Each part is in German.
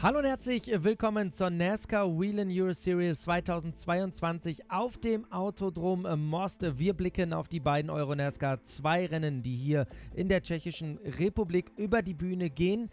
Hallo und herzlich willkommen zur NASCAR Whelen Euro Series 2022 auf dem Autodrom Most. Wir blicken auf die beiden Euro-NASCAR 2 Rennen, die hier in der Tschechischen Republik über die Bühne gehen.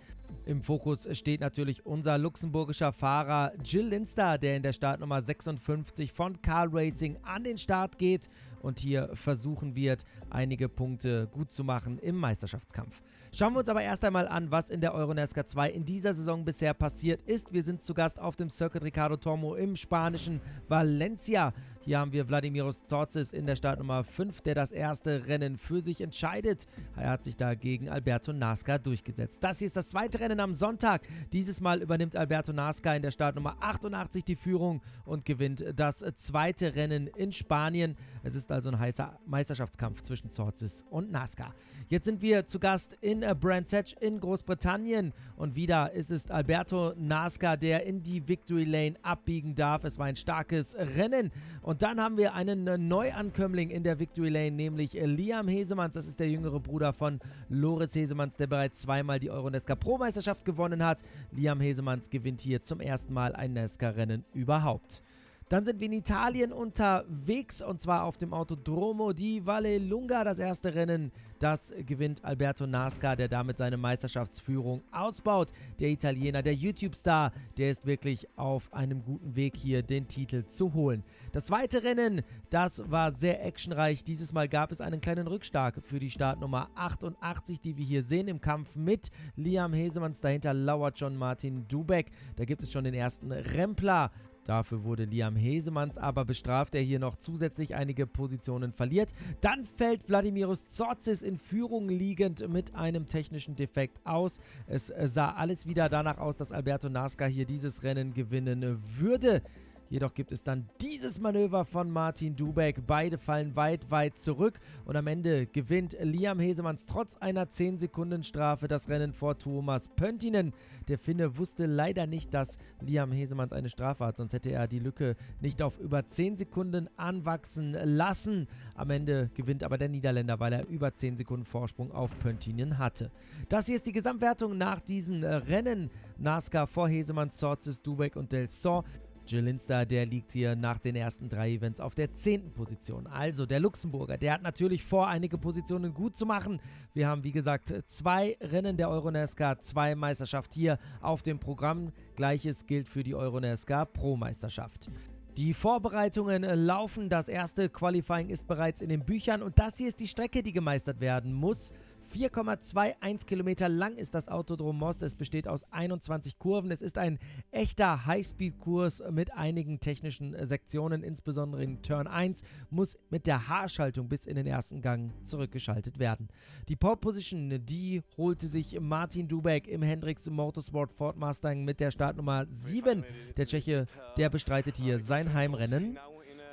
Im Fokus steht natürlich unser luxemburgischer Fahrer Gil Linster, der in der Startnummer 56 von Car Racing an den Start geht und hier versuchen wird, einige Punkte gut zu machen im Meisterschaftskampf. Schauen wir uns aber erst einmal an, was in der Euro-NASCAR 2 in dieser Saison bisher passiert ist. Wir sind zu Gast auf dem Circuit Ricardo Tormo im spanischen Valencia. Hier haben wir Vladimiros Tsortzis in der Startnummer 5, der das erste Rennen für sich entscheidet. Er hat sich da gegen Alberto Nascar durchgesetzt. Das hier ist das zweite Rennen am Sonntag. Dieses Mal übernimmt Alberto Nascar in der Startnummer 88 die Führung und gewinnt das zweite Rennen in Spanien. Es ist also ein heißer Meisterschaftskampf zwischen Tsortzis und Nascar. Jetzt sind wir zu Gast in Brands Hatch in Großbritannien und wieder ist es Alberto Nascar, der in die Victory Lane abbiegen darf. Es war ein starkes Rennen. Und dann haben wir einen Neuankömmling in der Victory Lane, nämlich Liam Hesemanns. Das ist der jüngere Bruder von Loris Hesemanns, der bereits zweimal die Euro-NASCAR Pro-Meisterschaft gewonnen hat. Liam Hesemanns gewinnt hier zum ersten Mal ein NASCAR-Rennen überhaupt. Dann sind wir in Italien unterwegs und zwar auf dem Autodromo di Vallelunga. Das erste Rennen, das gewinnt Alberto Nascar, der damit seine Meisterschaftsführung ausbaut. Der Italiener, der YouTube-Star, der ist wirklich auf einem guten Weg hier den Titel zu holen. Das zweite Rennen, das war sehr actionreich. Dieses Mal gab es einen kleinen Rückschlag für die Startnummer 88, die wir hier sehen im Kampf mit Liam Hesemanns. Dahinter lauert schon Martin Dubek. Da gibt es schon den ersten Rempler. Dafür wurde Liam Hesemanns aber bestraft, der hier noch zusätzlich einige Positionen verliert. Dann fällt Vladimiros Tsortzis in Führung liegend mit einem technischen Defekt aus. Es sah alles wieder danach aus, dass Alberto Nascar hier dieses Rennen gewinnen würde. Jedoch gibt es dann dieses Manöver von Martin Dubek. Beide fallen weit zurück und am Ende gewinnt Liam Hesemanns trotz einer 10-Sekunden-Strafe das Rennen vor Tuomas Pöntinen. Der Finne wusste leider nicht, dass Liam Hesemanns eine Strafe hat, sonst hätte er die Lücke nicht auf über 10 Sekunden anwachsen lassen. Am Ende gewinnt aber der Niederländer, weil er über 10 Sekunden Vorsprung auf Pöntinen hatte. Das hier ist die Gesamtwertung nach diesen Rennen. NASCAR vor Hesemanns, Tsortzis, Dubek und Del Sol. Gil Linster, der liegt hier nach den ersten 3 Events auf der 10. Position. Also der Luxemburger, der hat natürlich vor, einige Positionen gut zu machen. Wir haben, wie gesagt, 2 Rennen der Euro-NASCAR, 2 Meisterschaft hier auf dem Programm. Gleiches gilt für die Euro-NASCAR Pro-Meisterschaft. Die Vorbereitungen laufen, das erste Qualifying ist bereits in den Büchern und das hier ist die Strecke, die gemeistert werden muss. 4,21 Kilometer lang ist das Autodrom Most. Es besteht aus 21 Kurven. Es ist ein echter Highspeed-Kurs mit einigen technischen Sektionen. Insbesondere in Turn 1 muss mit der Haarschaltung bis in den ersten Gang zurückgeschaltet werden. Die Pole Position, die holte sich Martin Dubek im Hendricks Motorsport Ford Mustang mit der Startnummer 7. Der Tscheche, der bestreitet hier sein Heimrennen.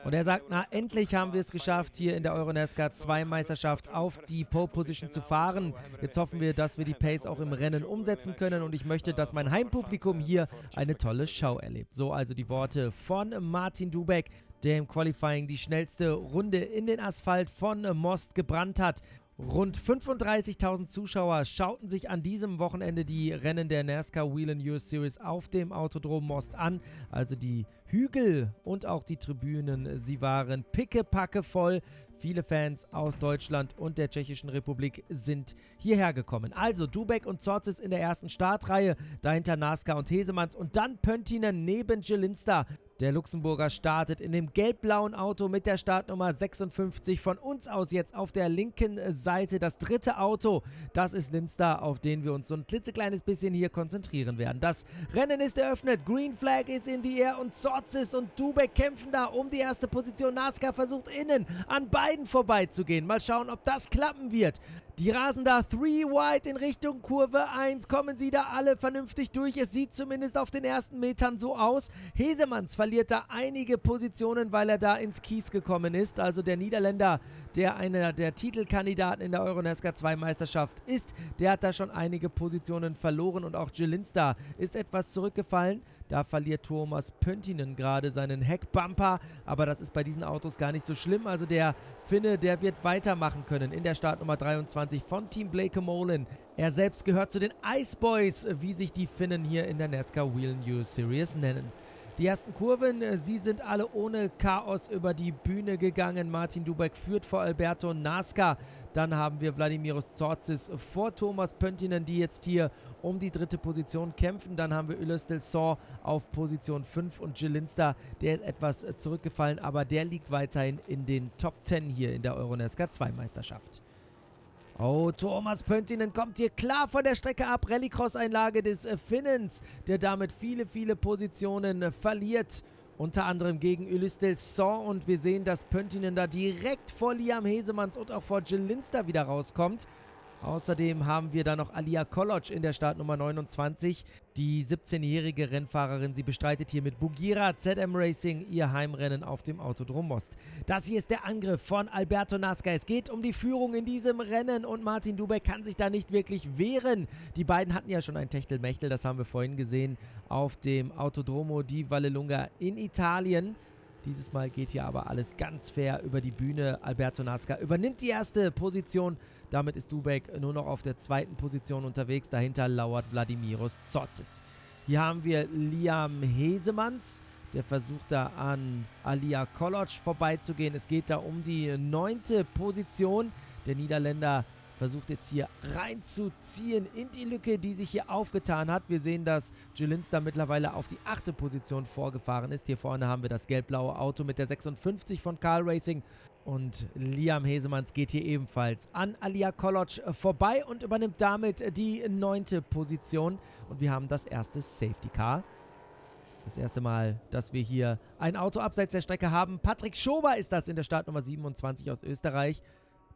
Und er sagt, na endlich haben wir es geschafft, hier in der Euro-NASCAR 2 Meisterschaft auf die Pole Position zu fahren. Jetzt hoffen wir, dass wir die Pace auch im Rennen umsetzen können und ich möchte, dass mein Heimpublikum hier eine tolle Show erlebt. So also die Worte von Martin Dubek, der im Qualifying die schnellste Runde in den Asphalt von Most gebrannt hat. Rund 35.000 Zuschauer schauten sich an diesem Wochenende die Rennen der NASCAR Whelen Euro Series auf dem Autodrom Most an. Also die Hügel und auch die Tribünen, sie waren pickepacke voll. Viele Fans aus Deutschland und der Tschechischen Republik sind hierher gekommen. Also Dubek und Tsortzis in der ersten Startreihe, dahinter Nascar und Hesemanns und dann Pöntinen neben Gil Linster. Der Luxemburger startet in dem gelb-blauen Auto mit der Startnummer 56. Von uns aus jetzt auf der linken Seite das dritte Auto. Das ist Linster, auf den wir uns so ein klitzekleines bisschen hier konzentrieren werden. Das Rennen ist eröffnet. Green Flag ist in die Air und Tsortzis und Dubek kämpfen da um die erste Position. Nascar versucht innen an beiden vorbeizugehen. Mal schauen, ob das klappen wird. Die rasen da 3 wide in Richtung Kurve 1. Kommen sie da alle vernünftig durch? Es sieht zumindest auf den ersten Metern so aus. Hesemanns verliert da einige Positionen, weil er da ins Kies gekommen ist. Also der Niederländer, der einer der Titelkandidaten in der Euro-NASCAR 2 Meisterschaft ist, der hat da schon einige Positionen verloren und auch Gil Linster ist etwas zurückgefallen. Da verliert Tuomas Pöntinen gerade seinen Heckbumper, aber das ist bei diesen Autos gar nicht so schlimm. Also der Finne, der wird weitermachen können in der Startnummer 23 24 von Team Blake Molen. Er selbst gehört zu den Ice Boys, wie sich die Finnen hier in der NASCAR Whelen Euro Series nennen. Die ersten Kurven, sie sind alle ohne Chaos über die Bühne gegangen. Martin Dubek führt vor Alberto Nasca. Dann haben wir Vladimiros Tsortzis vor Thomas Pöntinen, die jetzt hier um die dritte Position kämpfen. Dann haben wir Ulysse Delson auf Position 5 und Jill Linster, der ist etwas zurückgefallen, aber der liegt weiterhin in den Top 10 hier in der EuroNASCAR 2 Meisterschaft. Oh, Thomas Pöntinen kommt hier klar von der Strecke ab. Rallycross-Einlage des Finnens, der damit viele Positionen verliert. Unter anderem gegen Ulysse Delson. Und wir sehen, dass Pöntinen da direkt vor Liam Hesemanns und auch vor Jill Linster wieder rauskommt. Außerdem haben wir da noch Alia Koloc in der Startnummer 29. Die 17-jährige Rennfahrerin, sie bestreitet hier mit Bugira ZM Racing ihr Heimrennen auf dem Autodrom Most. Das hier ist der Angriff von Alberto Nasca. Es geht um die Führung in diesem Rennen und Martin Dubek kann sich da nicht wirklich wehren. Die beiden hatten ja schon ein Techtelmechtel, das haben wir vorhin gesehen, auf dem Autodromo di Vallelunga in Italien. Dieses Mal geht hier aber alles ganz fair über die Bühne. Alberto Nasca übernimmt die erste Position. Damit ist Dubek nur noch auf der zweiten Position unterwegs. Dahinter lauert Vladimiros Tsortzis. Hier haben wir Liam Hesemanns. Der versucht da an Alia Koloc vorbeizugehen. Es geht da um die 9. Position. Der Niederländer versucht jetzt hier reinzuziehen in die Lücke, die sich hier aufgetan hat. Wir sehen, dass Jill Linster mittlerweile auf die 8. Position vorgefahren ist. Hier vorne haben wir das gelb-blaue Auto mit der 56 von Carl Racing. Und Liam Hesemanns geht hier ebenfalls an Alia Koloc vorbei und übernimmt damit die 9. Position. Und wir haben das erste Safety Car. Das erste Mal, dass wir hier ein Auto abseits der Strecke haben. Patrick Schober ist das in der Startnummer 27 aus Österreich.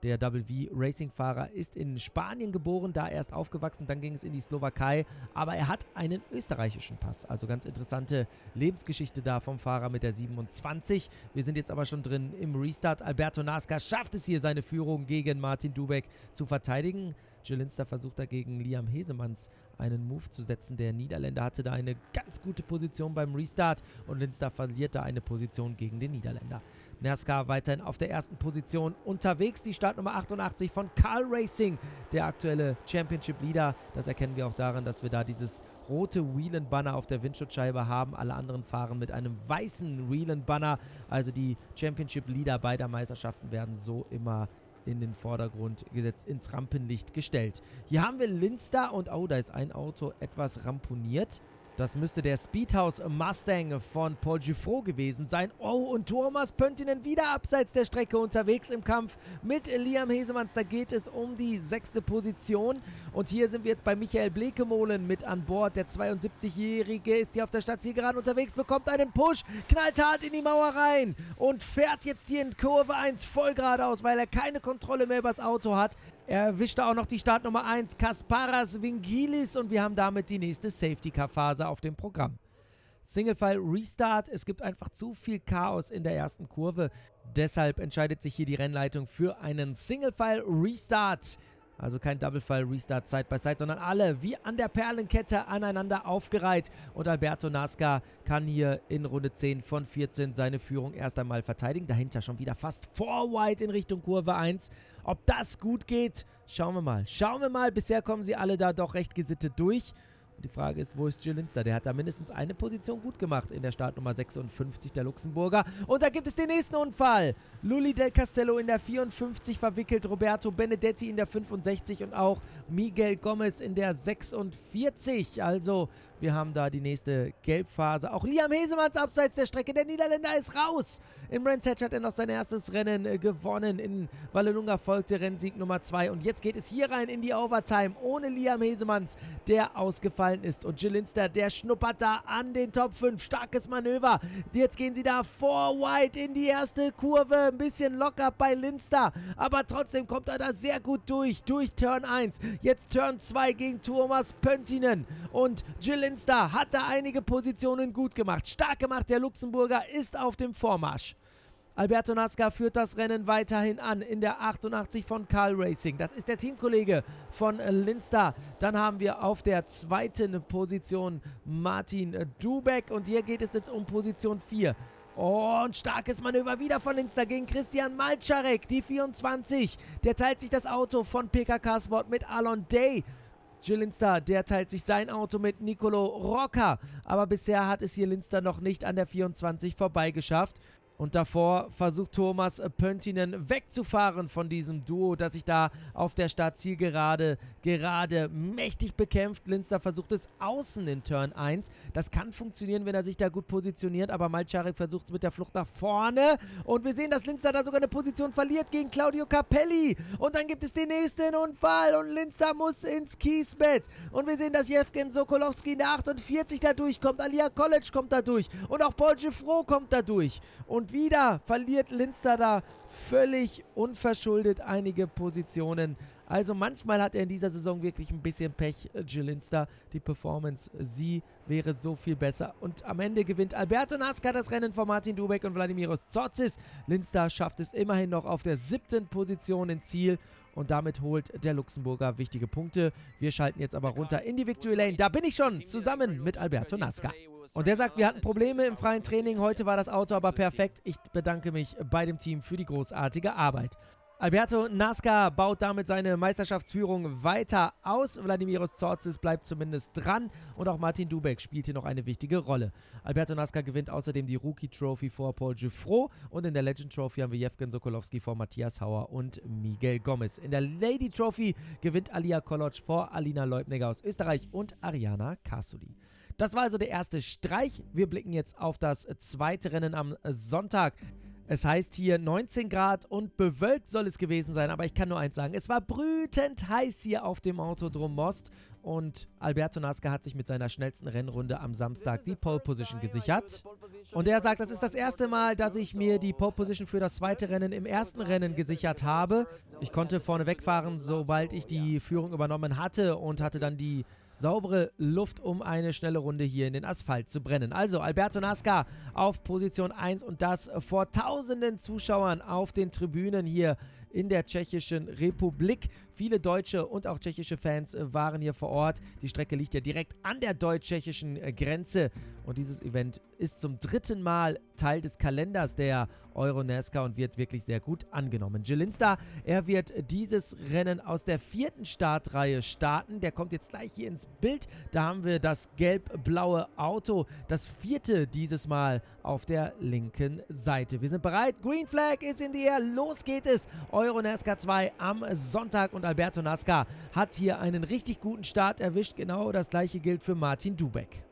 Der Double-V-Racing-Fahrer ist in Spanien geboren, da erst aufgewachsen, dann ging es in die Slowakei, aber er hat einen österreichischen Pass. Also ganz interessante Lebensgeschichte da vom Fahrer mit der 27. Wir sind jetzt aber schon drin im Restart. Alberto Nasca schafft es hier, seine Führung gegen Martin Dubek zu verteidigen. Jill Linster versucht dagegen Liam Hesemanns einen Move zu setzen. Der Niederländer hatte da eine ganz gute Position beim Restart und Linster verliert da eine Position gegen den Niederländer. NASCAR weiterhin auf der ersten Position unterwegs. Die Startnummer 88 von Carl Racing, der aktuelle Championship-Leader. Das erkennen wir auch daran, dass wir da dieses rote Whelen-Banner auf der Windschutzscheibe haben. Alle anderen fahren mit einem weißen Whelen-Banner. Also die Championship-Leader beider Meisterschaften werden so immer in den Vordergrund gesetzt, ins Rampenlicht gestellt. Hier haben wir Linster und oh, da ist ein Auto etwas ramponiert. Das müsste der Speedhouse Mustang von Paul Giffraud gewesen sein. Oh, und Thomas Pöntinen wieder abseits der Strecke unterwegs im Kampf mit Liam Hesemanns. Da geht es um die 6. Position. Und hier sind wir jetzt bei Michael Blekemolen mit an Bord. Der 72-Jährige ist hier auf der Stadtzielgeraden unterwegs, bekommt einen Push, knallt hart in die Mauer rein und fährt jetzt hier in Kurve 1 voll geradeaus, weil er keine Kontrolle mehr über das Auto hat. Er erwischte auch noch die Startnummer 1, Kasparas Vingilis, und wir haben damit die nächste Safety-Car-Phase auf dem Programm. Single-File Restart, es gibt einfach zu viel Chaos in der ersten Kurve. Deshalb entscheidet sich hier die Rennleitung für einen Single-File Restart. Also kein Double-File Restart Side by Side, sondern alle wie an der Perlenkette aneinander aufgereiht. Und Alberto Nasca kann hier in Runde 10 von 14 seine Führung erst einmal verteidigen. Dahinter schon wieder fast forward in Richtung Kurve 1. Ob das gut geht, schauen wir mal. Schauen wir mal, bisher kommen sie alle da doch recht gesittet durch. Und die Frage ist, wo ist Jill Linster? Der hat da mindestens eine Position gut gemacht in der Startnummer 56, der Luxemburger. Und da gibt es den nächsten Unfall. Lully del Castello in der 54 verwickelt, Roberto Benedetti in der 65 und auch Miguel Gomez in der 46. Also wir haben da die nächste Gelbphase. Auch Liam Hesemanns abseits der Strecke. Der Niederländer ist raus. Im Brands Hatch hat er noch sein erstes Rennen gewonnen. In Vallelunga folgte Rennsieg Nummer 2. Und jetzt geht es hier rein in die Overtime ohne Liam Hesemanns, der ausgefallen ist. Und Jill Linster, der schnuppert da an den Top 5. Starkes Manöver. Jetzt gehen sie da forward in die erste Kurve. Ein bisschen locker bei Linster. Aber trotzdem kommt er da sehr gut durch Turn 1. Jetzt Turn 2 gegen Thomas Pöntinen. Und Jill Linster hat da einige Positionen gut gemacht. Stark gemacht, der Luxemburger ist auf dem Vormarsch. Alberto Nasca führt das Rennen weiterhin an in der 88 von Carl Racing. Das ist der Teamkollege von Linster. Dann haben wir auf der zweiten Position Martin Dubek und hier geht es jetzt um Position 4. Und starkes Manöver wieder von Linster gegen Christian Malczarek, die 24. Der teilt sich das Auto von PKK Sport mit Alon Day. Jill Linster, der teilt sich sein Auto mit Nicolo Rocca. Aber bisher hat es hier Linster noch nicht an der 24 vorbeigeschafft. Und davor versucht Thomas Pöntinen wegzufahren von diesem Duo, das sich da auf der Startzielgerade gerade mächtig bekämpft. Linster versucht es außen in Turn 1. Das kann funktionieren, wenn er sich da gut positioniert, aber Malczarek versucht es mit der Flucht nach vorne. Und wir sehen, dass Linster da sogar eine Position verliert gegen Claudio Capelli. Und dann gibt es den nächsten Unfall und Linster muss ins Kiesbett. Und wir sehen, dass Jewgen Sokolowski in der 48 da durchkommt. Alia College kommt da durch. Und auch Paul Giffreau kommt da durch. Und wieder verliert Linster da völlig unverschuldet einige Positionen. Also manchmal hat er in dieser Saison wirklich ein bisschen Pech, Jill Linster. Die Performance, sie wäre so viel besser. Und am Ende gewinnt Alberto Nasca das Rennen von Martin Dubek und Vladimiros Tzotzis. Linster schafft es immerhin noch auf der 7. Position ins Ziel. Und damit holt der Luxemburger wichtige Punkte. Wir schalten jetzt aber runter in die Victory Lane. Da bin ich schon, zusammen mit Alberto Nasca. Und der sagt, wir hatten Probleme im freien Training. Heute war das Auto aber perfekt. Ich bedanke mich bei dem Team für die großartige Arbeit. Alberto Nasca baut damit seine Meisterschaftsführung weiter aus. Vladimiros Tzotzis bleibt zumindest dran und auch Martin Dubek spielt hier noch eine wichtige Rolle. Alberto Nasca gewinnt außerdem die Rookie Trophy vor Paul Giffreau und in der Legend Trophy haben wir Jewgen Sokolowski vor Matthias Hauer und Miguel Gomez. In der Lady Trophy gewinnt Alia College vor Alina Leubniger aus Österreich und Ariana Kasuli. Das war also der erste Streich. Wir blicken jetzt auf das zweite Rennen am Sonntag. Es heißt hier 19 Grad und bewölkt soll es gewesen sein, aber ich kann nur eins sagen, es war brütend heiß hier auf dem Autodrom Most und Alberto Nasca hat sich mit seiner schnellsten Rennrunde am Samstag die Pole Position gesichert. Und er sagt, das ist das erste Mal, dass ich mir die Pole Position für das zweite Rennen im ersten Rennen gesichert habe. Ich konnte vorne wegfahren, sobald ich die Führung übernommen hatte und hatte dann die saubere Luft, um eine schnelle Runde hier in den Asphalt zu brennen. Also Alberto Nasca auf Position 1 und das vor tausenden Zuschauern auf den Tribünen hier in der Tschechischen Republik. Viele deutsche und auch tschechische Fans waren hier vor Ort. Die Strecke liegt ja direkt an der deutsch-tschechischen Grenze und dieses Event ist zum 3. Mal Teil des Kalenders der EuroNASCAR und wird wirklich sehr gut angenommen. Jill Linster, er wird dieses Rennen aus der 4. Startreihe starten. Der kommt jetzt gleich hier ins Bild. Da haben wir das gelb-blaue Auto, das 4. dieses Mal auf der linken Seite. Wir sind bereit. Green Flag ist in the air. Los geht es. EuroNASCAR 2 am Sonntag und Alberto Nasca hat hier einen richtig guten Start erwischt. Genau das gleiche gilt für Martin Dubek.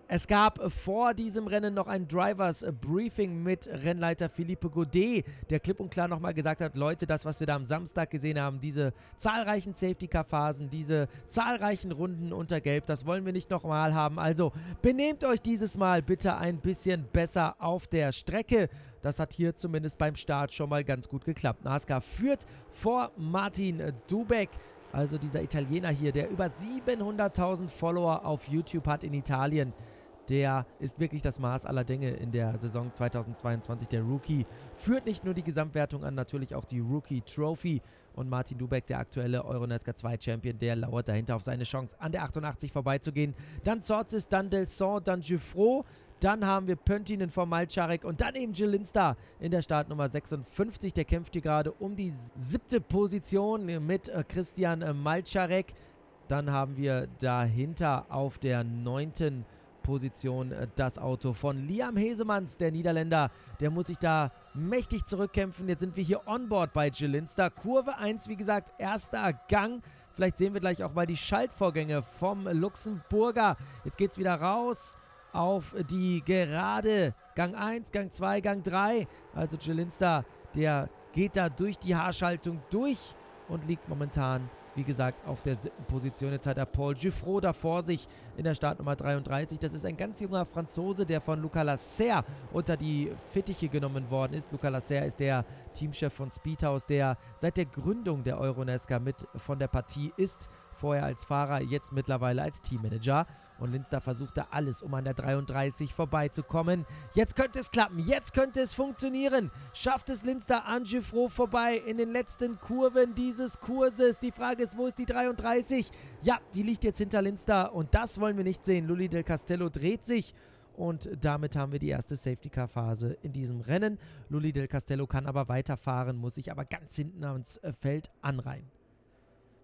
Es gab vor diesem Rennen noch ein Drivers Briefing mit Rennleiter Philippe Gaudet, der klipp und klar nochmal gesagt hat, Leute, das, was wir da am Samstag gesehen haben, diese zahlreichen Safety-Car-Phasen, diese zahlreichen Runden unter Gelb, das wollen wir nicht nochmal haben. Also benehmt euch dieses Mal bitte ein bisschen besser auf der Strecke. Das hat hier zumindest beim Start schon mal ganz gut geklappt. Nasca führt vor Martin Dubek. Also dieser Italiener hier, der über 700.000 Follower auf YouTube hat in Italien, der ist wirklich das Maß aller Dinge in der Saison 2022. Der Rookie führt nicht nur die Gesamtwertung an, natürlich auch die Rookie Trophy. Und Martin Dubek, der aktuelle EuroNASCAR 2 Champion, der lauert dahinter auf seine Chance, an der 88 vorbeizugehen. Dann Tzotzis, dann Delson, dann Giffreau. Dann haben wir Pöntinen vor Malczarek und dann eben Jill Linster in der Startnummer 56. Der kämpft hier gerade um die 7. Position mit Christian Malczarek. Dann haben wir dahinter auf der 9. Position das Auto von Liam Hesemanns, der Niederländer. Der muss sich da mächtig zurückkämpfen. Jetzt sind wir hier onboard bei Jill Linster. Kurve 1, wie gesagt, erster Gang. Vielleicht sehen wir gleich auch mal die Schaltvorgänge vom Luxemburger. Jetzt geht es wieder raus auf die Gerade. Gang 1, Gang 2, Gang 3. Also Jill Linster, der geht da durch die Haarschaltung durch und liegt momentan, wie gesagt, auf der 7. Position. Jetzt hat er Paul Giffreau da vor sich in der Startnummer 33. Das ist ein ganz junger Franzose, der von Luca Lasser unter die Fittiche genommen worden ist. Luca Lasser ist der Teamchef von Speedhouse, der seit der Gründung der EuroNASCAR mit von der Partie ist. Vorher als Fahrer, jetzt mittlerweile als Teammanager. Und Linster versucht da alles, um an der 33 vorbeizukommen. Jetzt könnte es klappen, jetzt könnte es funktionieren. Schafft es Linster an Giffreau vorbei in den letzten Kurven dieses Kurses. Die Frage ist, wo ist die 33? Ja, die liegt jetzt hinter Linster und das wollen wir nicht sehen. Lully del Castello dreht sich und damit haben wir die erste Safety-Car-Phase in diesem Rennen. Lully del Castello kann aber weiterfahren, muss sich aber ganz hinten ans Feld anreihen.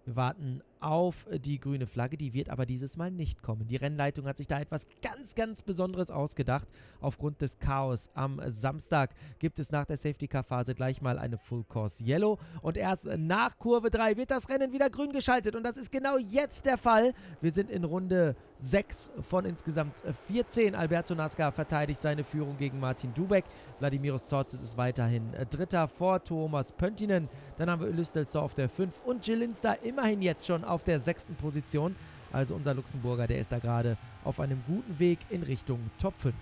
Wir warten auf die grüne Flagge, die wird aber dieses Mal nicht kommen. Die Rennleitung hat sich da etwas ganz, ganz Besonderes ausgedacht. Aufgrund des Chaos am Samstag gibt es nach der Safety-Car-Phase gleich mal eine Full Course Yellow. Und erst nach Kurve 3 wird das Rennen wieder grün geschaltet. Und das ist genau jetzt der Fall. Wir sind in Runde 6 von insgesamt 14. Alberto Nascar verteidigt seine Führung gegen Martin Dubek. Vladimiros Tsortzis ist weiterhin Dritter vor Tuomas Pöntinen. Dann haben wir Ulysse Del Sor auf der 5 und Gilles Linster immerhin jetzt schon auf der 6. Position. Also unser Luxemburger, der ist da gerade auf einem guten Weg in Richtung Top 5.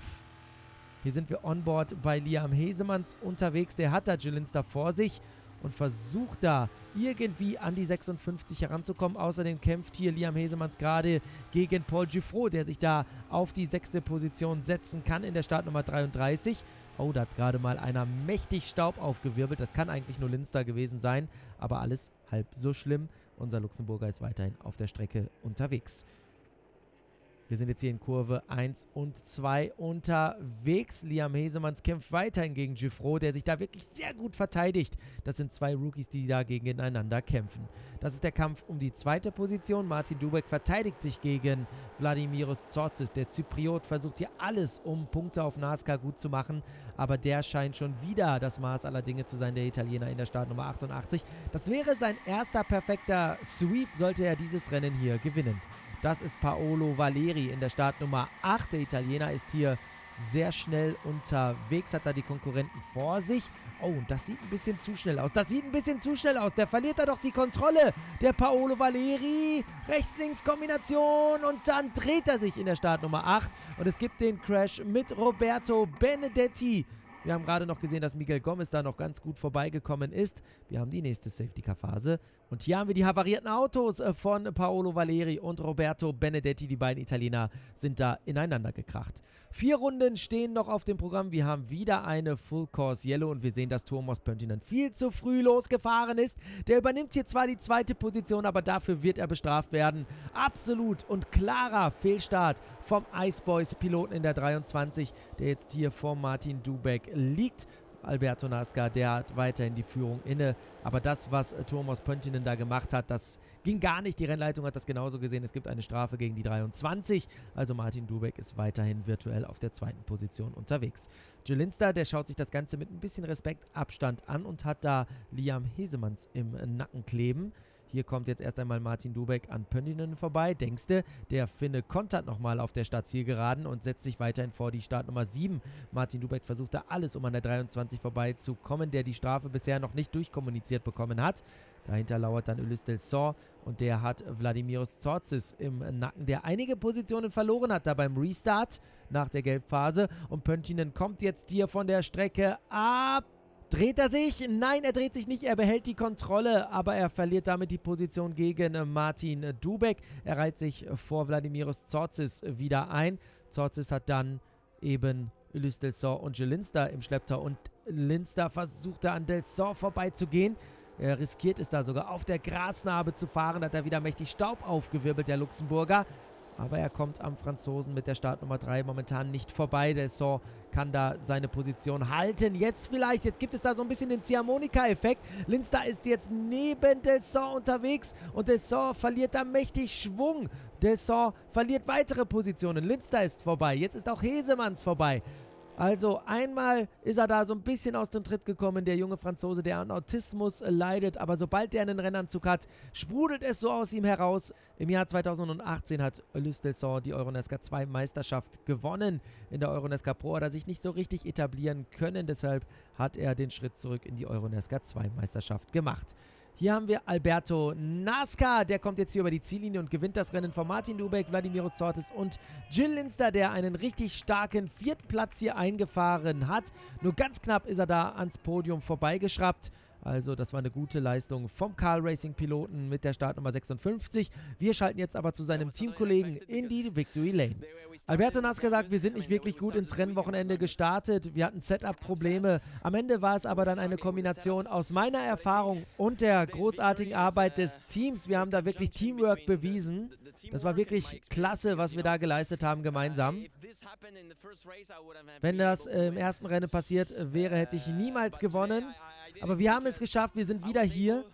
Hier sind wir onboard bei Liam Hesemanns unterwegs. Der hat da Gilles Linster vor sich und versucht da irgendwie an die 56 heranzukommen. Außerdem kämpft hier Liam Hesemanns gerade gegen Paul Giffrot, der sich da auf die 6. Position setzen kann in der Startnummer 33. Oh, da hat gerade mal einer mächtig Staub aufgewirbelt. Das kann eigentlich nur Linster gewesen sein, aber alles halb so schlimm. Unser Luxemburger ist weiterhin auf der Strecke unterwegs. Wir sind jetzt hier in Kurve 1 und 2 unterwegs. Liam Hesemanns kämpft weiterhin gegen Giffrot, der sich da wirklich sehr gut verteidigt. Das sind zwei Rookies, die da gegeneinander kämpfen. Das ist der Kampf um die 2. Position. Martin Dubek verteidigt sich gegen Vladimiros Tsortzis. Der Zypriot versucht hier alles, um Punkte auf Nascar gut zu machen. Aber der scheint schon wieder das Maß aller Dinge zu sein, der Italiener in der Startnummer 88. Das wäre sein erster perfekter Sweep, sollte er dieses Rennen hier gewinnen. Das ist Paolo Valeri in der Startnummer 8. Der Italiener ist hier sehr schnell unterwegs, hat da die Konkurrenten vor sich. Oh, und das sieht ein bisschen zu schnell aus. Der verliert da doch die Kontrolle. Der Paolo Valeri. Rechts-Links-Kombination. Und dann dreht er sich in der Startnummer 8. Und es gibt den Crash mit Roberto Benedetti. Wir haben gerade noch gesehen, dass Miguel Gomez da noch ganz gut vorbeigekommen ist. Wir haben die nächste Safety-Car-Phase. Und hier haben wir die havarierten Autos von Paolo Valeri und Roberto Benedetti. Die beiden Italiener sind da ineinander gekracht. 4 Runden stehen noch auf dem Programm. Wir haben wieder eine Full Course Yellow und wir sehen, dass Tuomas Pöntinen viel zu früh losgefahren ist. Der übernimmt hier zwar die 2. Position, aber dafür wird er bestraft werden. Absolut und klarer Fehlstart vom Ice Boys Piloten in der 23, der jetzt hier vor Martin Dubek liegt. Alberto Nascar, der hat weiterhin die Führung inne. Aber das, was Tuomas Pöntinen da gemacht hat, das ging gar nicht. Die Rennleitung hat das genauso gesehen. Es gibt eine Strafe gegen die 23. Also Martin Dubek ist weiterhin virtuell auf der 2. Position unterwegs. Gilles Linster, der schaut sich das Ganze mit ein bisschen Respektabstand an und hat da Liam Hesemanns im Nacken kleben. Hier kommt jetzt erst einmal Martin Dubek an Pöntinen vorbei. Denkste, der Finne kontert nochmal auf der Startzielgeraden und setzt sich weiterhin vor die Startnummer 7. Martin Dubek versucht da alles, um an der 23 vorbeizukommen, der die Strafe bisher noch nicht durchkommuniziert bekommen hat. Dahinter lauert dann Ulysse Del Sor und der hat Vladimiros Tsortzis im Nacken, der einige Positionen verloren hat da beim Restart nach der Gelbphase. Und Pöntinen kommt jetzt hier von der Strecke ab. Dreht er sich? Nein, er dreht sich nicht. Er behält die Kontrolle, aber er verliert damit die Position gegen Martin Dubek. Er reiht sich vor Vladimiros Tsortzis wieder ein. Tsortzis hat dann eben Ulysse Del Sor und Gilles Linster im Schlepptau und Linster versucht da an Del Sor vorbeizugehen. Er riskiert es da sogar auf der Grasnarbe zu fahren. Da hat er wieder mächtig Staub aufgewirbelt, der Luxemburger. Aber er kommt am Franzosen mit der Startnummer 3 momentan nicht vorbei. Del Sor kann da seine Position halten. Jetzt gibt es da so ein bisschen den Ziehharmonika-Effekt. Linster ist jetzt neben Del Sor unterwegs und Del Sor verliert da mächtig Schwung. Del Sor verliert weitere Positionen. Linster ist vorbei. Jetzt ist auch Hesemanns vorbei. Also einmal ist er da so ein bisschen aus dem Tritt gekommen, der junge Franzose, der an Autismus leidet. Aber sobald er einen Rennanzug hat, sprudelt es so aus ihm heraus. Im Jahr 2018 hat Ulysse Del Sor die Euronesca 2 Meisterschaft gewonnen. In der Euronesca Pro hat er sich nicht so richtig etablieren können. Deshalb hat er den Schritt zurück in die Euronesca 2 Meisterschaft gemacht. Hier haben wir Alberto Nascar, der kommt jetzt hier über die Ziellinie und gewinnt das Rennen von Martin Dubek, Vladimiros Tsortzis und Gilles Linster, der einen richtig starken 4. Platz hier eingefahren hat. Nur ganz knapp ist er da ans Podium vorbeigeschraubt, Also das war eine gute Leistung vom Carl Racing Piloten mit der Startnummer 56. Wir schalten jetzt aber zu seinem Teamkollegen in die Victory Lane. Alberto Nasca sagt, wir sind nicht wirklich gut ins Rennwochenende gestartet. Wir hatten Setup-Probleme. Am Ende war es aber dann eine Kombination aus meiner Erfahrung und der großartigen Arbeit des Teams. Wir haben da wirklich Teamwork bewiesen. Das war wirklich klasse, was wir da geleistet haben gemeinsam. Wenn das im ersten Rennen passiert wäre, hätte ich niemals gewonnen. Aber wir haben es geschafft, wir sind wieder hier.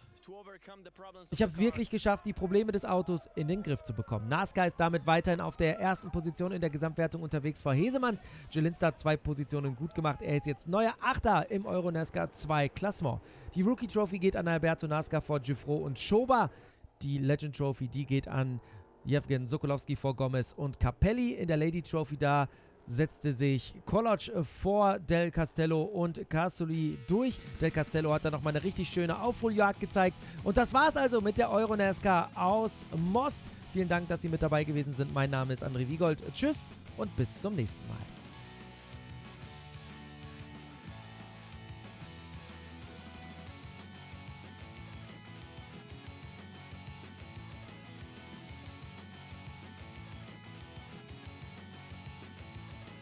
Ich habe wirklich geschafft, die Probleme des Autos in den Griff zu bekommen. Nasca ist damit weiterhin auf der ersten Position in der Gesamtwertung unterwegs vor Hesemanns. Jelinster hat 2 Positionen gut gemacht. Er ist jetzt neuer Achter im EuroNASCAR 2 Klassement. Die Rookie Trophy geht an Alberto Nasca vor Giuffreau und Schober. Die Legend Trophy, die geht an Jevgen Sokolowski vor Gomez und Capelli. In der Lady Trophy da setzte sich Koloc vor Del Castello und Casoli durch. Del Castello hat da nochmal eine richtig schöne Aufholjagd gezeigt. Und das war's also mit der EuroNASCAR aus Most. Vielen Dank, dass Sie mit dabei gewesen sind. Mein Name ist André Wiegold. Tschüss und bis zum nächsten Mal.